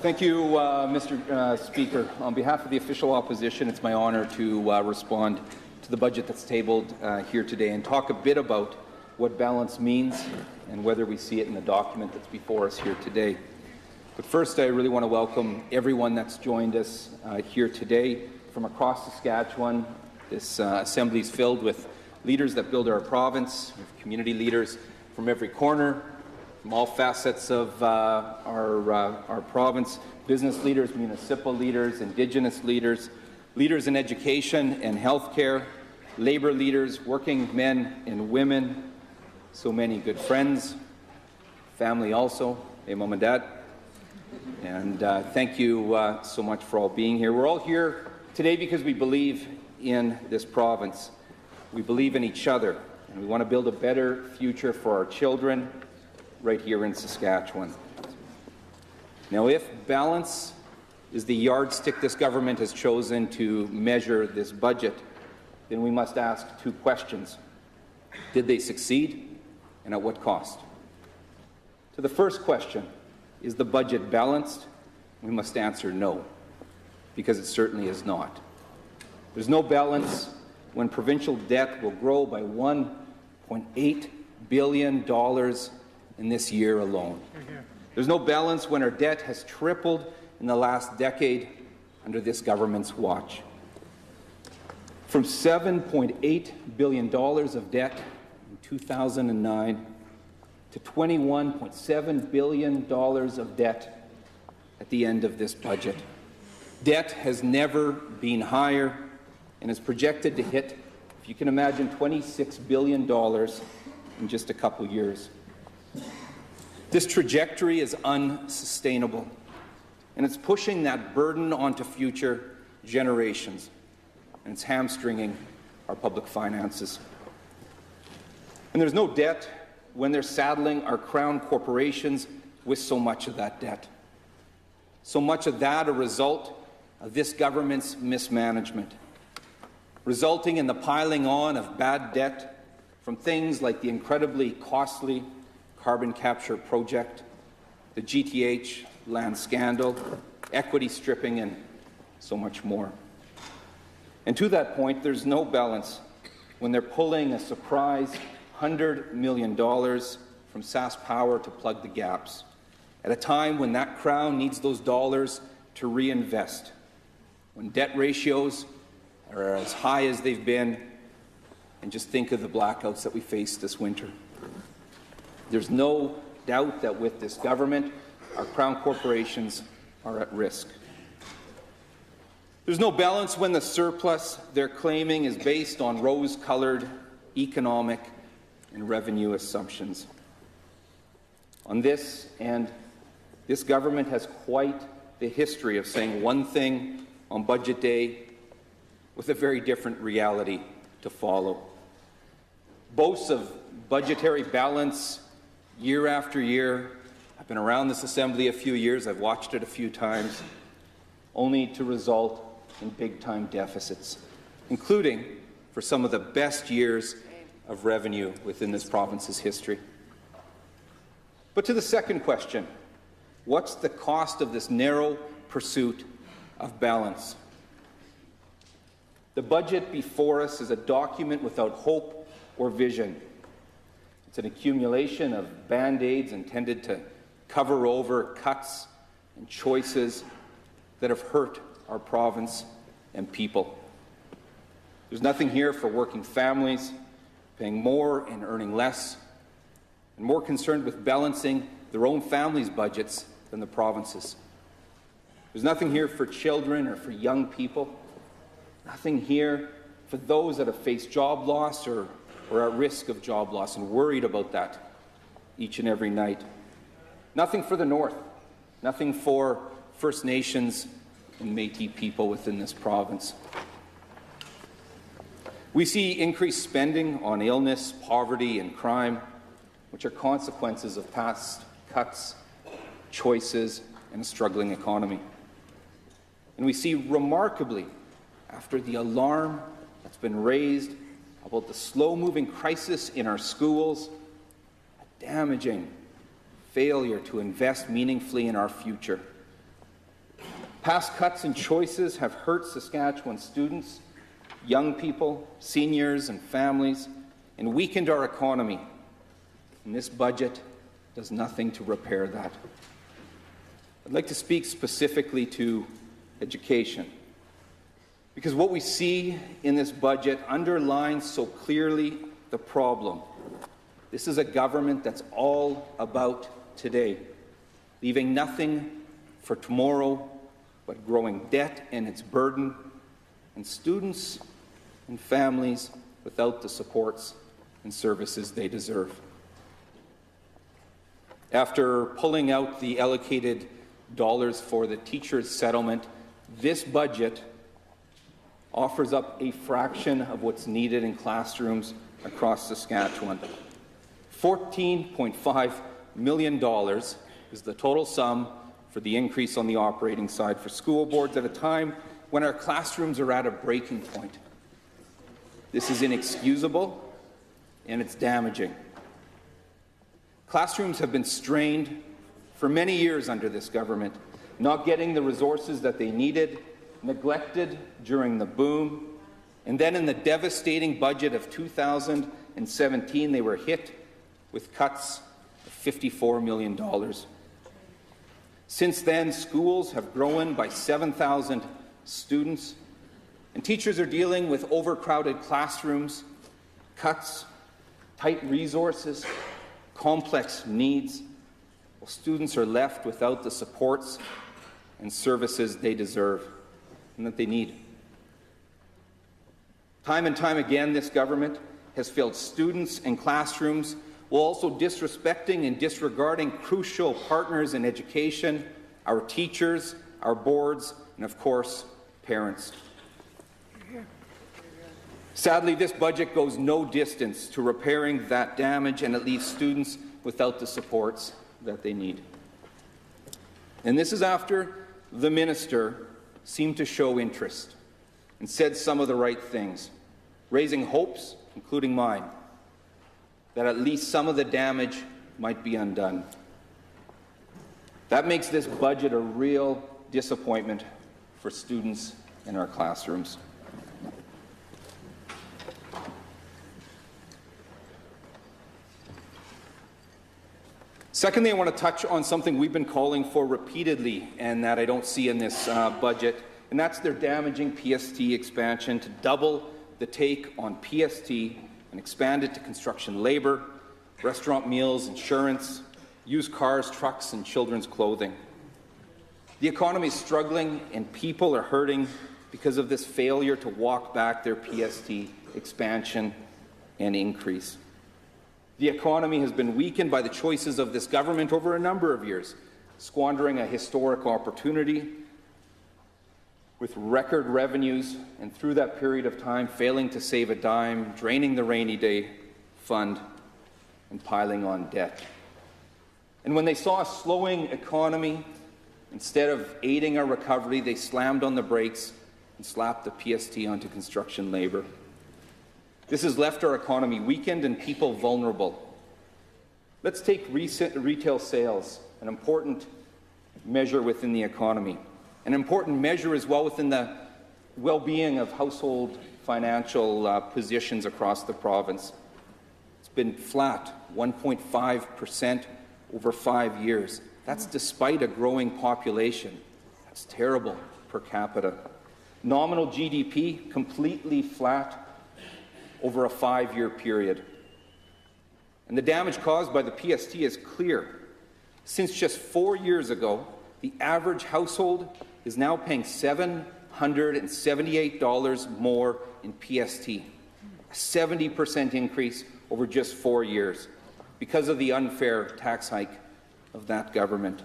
Thank you, Mr. Speaker. On behalf of the official opposition, it's my honour to respond to the budget that's tabled here today and talk a bit about what balance means and whether we see it in the document that's before us here today. But first, I really want to welcome everyone that's joined us here today from across Saskatchewan. This assembly is filled with leaders that build our province, with community leaders from every corner, from all facets of our province, business leaders, municipal leaders, Indigenous leaders, leaders in education and healthcare, labour leaders, working men and women, so many good friends, family also, hey, Mom and Dad. And thank you so much for all being here. We're all here today because we believe in this province. We believe in each other, and we want to build a better future for our children right here in Saskatchewan. Now, if balance is the yardstick this government has chosen to measure this budget, then we must ask two questions. Did they succeed, and at what cost? To the first question, is the budget balanced? We must answer no, because it certainly is not. There's no balance when provincial debt will grow by $1.8 billion in this year alone. There's no balance when our debt has tripled in the last decade under this government's watch. From $7.8 billion of debt in 2009 to $21.7 billion of debt at the end of this budget. Debt has never been higher and is projected to hit, if you can imagine, $26 billion in just a couple years. This trajectory is unsustainable, and it's pushing that burden onto future generations, and it's hamstringing our public finances. And there's no debt when they're saddling our crown corporations with so much of that debt. So much of that a result of this government's mismanagement, resulting in the piling on of bad debt from things like the incredibly costly carbon capture project, the GTH land scandal, equity stripping, and so much more. And to that point, there's no balance when they're pulling a surprise $100 million from SaskPower to plug the gaps, at a time when that crown needs those dollars to reinvest, when debt ratios are as high as they've been, and just think of the blackouts that we faced this winter. There's no doubt that with this government, our crown corporations are at risk. There's no balance when the surplus they're claiming is based on rose-colored economic and revenue assumptions. On this, and this government has quite the history of saying one thing on budget day with a very different reality to follow. Boasts of budgetary balance year after year. I've been around this assembly a few years, I've watched it a few times, only to result in big-time deficits, including for some of the best years of revenue within this province's history. But to the second question, what's the cost of this narrow pursuit of balance? The budget before us is a document without hope or vision. It's an accumulation of band-aids intended to cover over cuts and choices that have hurt our province and people. There's nothing here for working families, paying more and earning less, and more concerned with balancing their own families' budgets than the province's. There's nothing here for children or for young people, nothing here for those that have faced job loss or are at risk of job loss and worried about that each and every night. Nothing for the North, nothing for First Nations and Métis people within this province. We see increased spending on illness, poverty, and crime, which are consequences of past cuts, choices, and a struggling economy. And we see, remarkably, after the alarm that's been raised about the slow-moving crisis in our schools, a damaging failure to invest meaningfully in our future. Past cuts and choices have hurt Saskatchewan students, young people, seniors and families, and weakened our economy. And this budget does nothing to repair that. I'd like to speak specifically to education, because what we see in this budget underlines so clearly the problem. This is a government that's all about today, leaving nothing for tomorrow but growing debt and its burden, and students and families without the supports and services they deserve. After pulling out the allocated dollars for the teachers' settlement, this budget offers up a fraction of what's needed in classrooms across Saskatchewan. $14.5 million is the total sum for the increase on the operating side for school boards at a time when our classrooms are at a breaking point. This is inexcusable and it's damaging. Classrooms have been strained for many years under this government, not getting the resources that they needed, neglected during the boom, and then in the devastating budget of 2017, they were hit with cuts of $54 million. Since then, schools have grown by 7,000 students, and teachers are dealing with overcrowded classrooms, cuts, tight resources, complex needs, while students are left without the supports and services they deserve and that they need. Time and time again, this government has failed students and classrooms, while also disrespecting and disregarding crucial partners in education, our teachers, our boards, and of course, parents. Sadly, this budget goes no distance to repairing that damage, and it leaves students without the supports that they need. And this is after the minister seemed to show interest and said some of the right things, raising hopes, including mine, that at least some of the damage might be undone. That makes this budget a real disappointment for students in our classrooms. Secondly, I want to touch on something we've been calling for repeatedly and that I don't see in this budget, and that's their damaging PST expansion to double the take on PST and expand it to construction labour, restaurant meals, insurance, used cars, trucks, and children's clothing. The economy is struggling and people are hurting because of this failure to walk back their PST expansion and increase. The economy has been weakened by the choices of this government over a number of years, squandering a historic opportunity with record revenues, and through that period of time, failing to save a dime, draining the rainy day fund, and piling on debt. And when they saw a slowing economy, instead of aiding our recovery, they slammed on the brakes and slapped the PST onto construction labour. This has left our economy weakened and people vulnerable. Let's take recent retail sales, an important measure within the economy, an important measure as well within the well-being of household financial positions across the province. It's been flat, 1.5% over 5 years. That's despite a growing population. That's terrible per capita. Nominal GDP completely flat over a 5-year period. And the damage caused by the PST is clear. Since just 4 years ago, the average household is now paying $778 more in PST, a 70% increase over just 4 years because of the unfair tax hike of that government.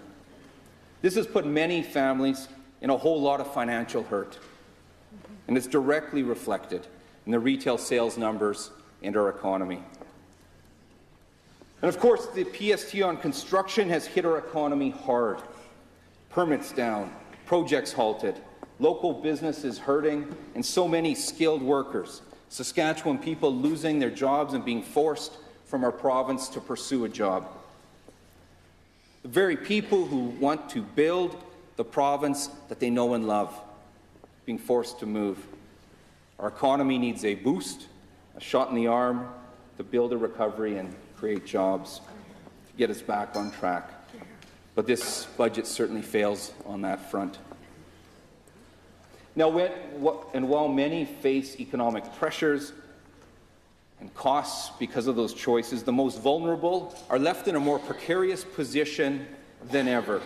This has put many families in a whole lot of financial hurt, and it's directly reflected in the retail sales numbers and our economy. And of course, the PST on construction has hit our economy hard. Permits down, projects halted, local businesses hurting, and so many skilled workers, Saskatchewan people losing their jobs and being forced from our province to pursue a job. The very people who want to build the province that they know and love, being forced to move. Our economy needs a boost, a shot in the arm to build a recovery and create jobs, to get us back on track. But this budget certainly fails on that front. Now, while many face economic pressures and costs because of those choices, the most vulnerable are left in a more precarious position than ever.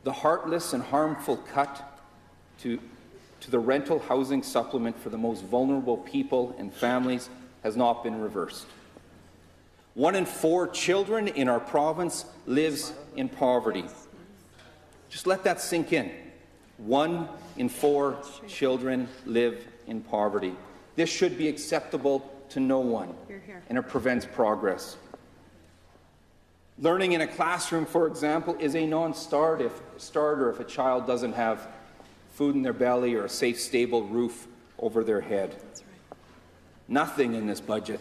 The heartless and harmful cut to the rental housing supplement for the most vulnerable people and families has not been reversed. 1 in 4 children in our province lives in poverty. Just let that sink in. 1 in 4 children live in poverty. This should be acceptable to no one, and it prevents progress. Learning in a classroom, for example, is a non-starter if a child doesn't have food in their belly or a safe, stable roof over their head. That's right. Nothing in this budget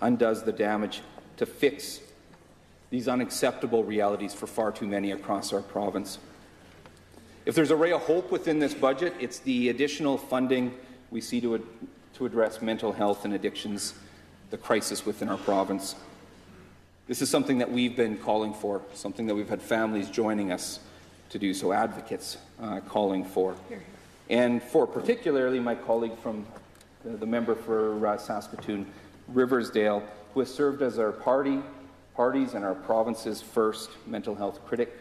undoes the damage to fix these unacceptable realities for far too many across our province. If there's a ray of hope within this budget, it's the additional funding we see to address mental health and addictions, the crisis within our province. This is something that we've been calling for, something that we've had families joining us to do so, advocates calling for. And for particularly my colleague from the member for Saskatoon, Riversdale, who has served as our party's and our province's first mental health critic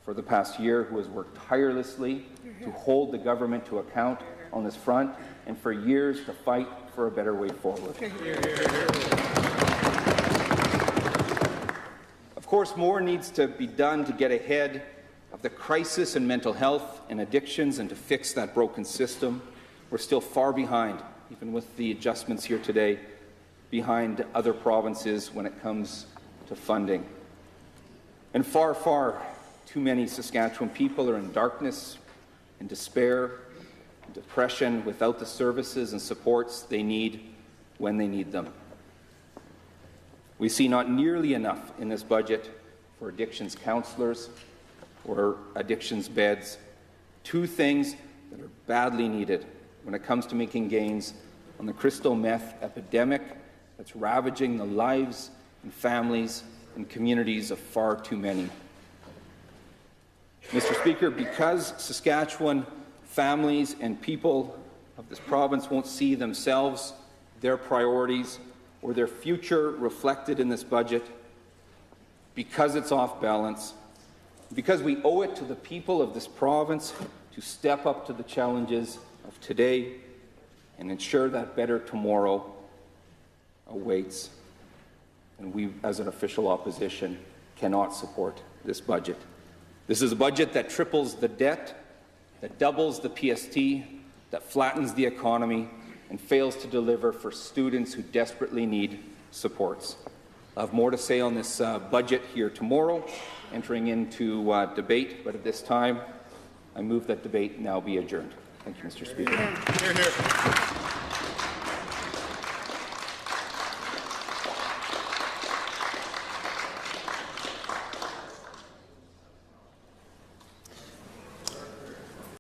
for the past year, who has worked tirelessly to hold the government to account on this front, and for years to fight for a better way forward. Of course, more needs to be done to get ahead of the crisis in mental health and addictions and to fix that broken system. We're still far behind, even with the adjustments here today, behind other provinces when it comes to funding. And far, far too many Saskatchewan people are in darkness and despair, depression, without the services and supports they need when they need them. We see not nearly enough in this budget for addictions counsellors or addictions beds, 2 things that are badly needed when it comes to making gains on the crystal meth epidemic that's ravaging the lives and families and communities of far too many. Mr. Speaker, because Saskatchewan families and people of this province won't see themselves, their priorities, or their future reflected in this budget, because it's off balance, because we owe it to the people of this province to step up to the challenges of today and ensure that better tomorrow awaits. And we, as an official opposition, cannot support this budget. This is a budget that triples the debt, that doubles the PST, that flattens the economy, and fails to deliver for students who desperately need supports. I'll have more to say on this budget here tomorrow, entering into debate, but at this time, I move that debate now be adjourned. Thank you, Mr. Speaker.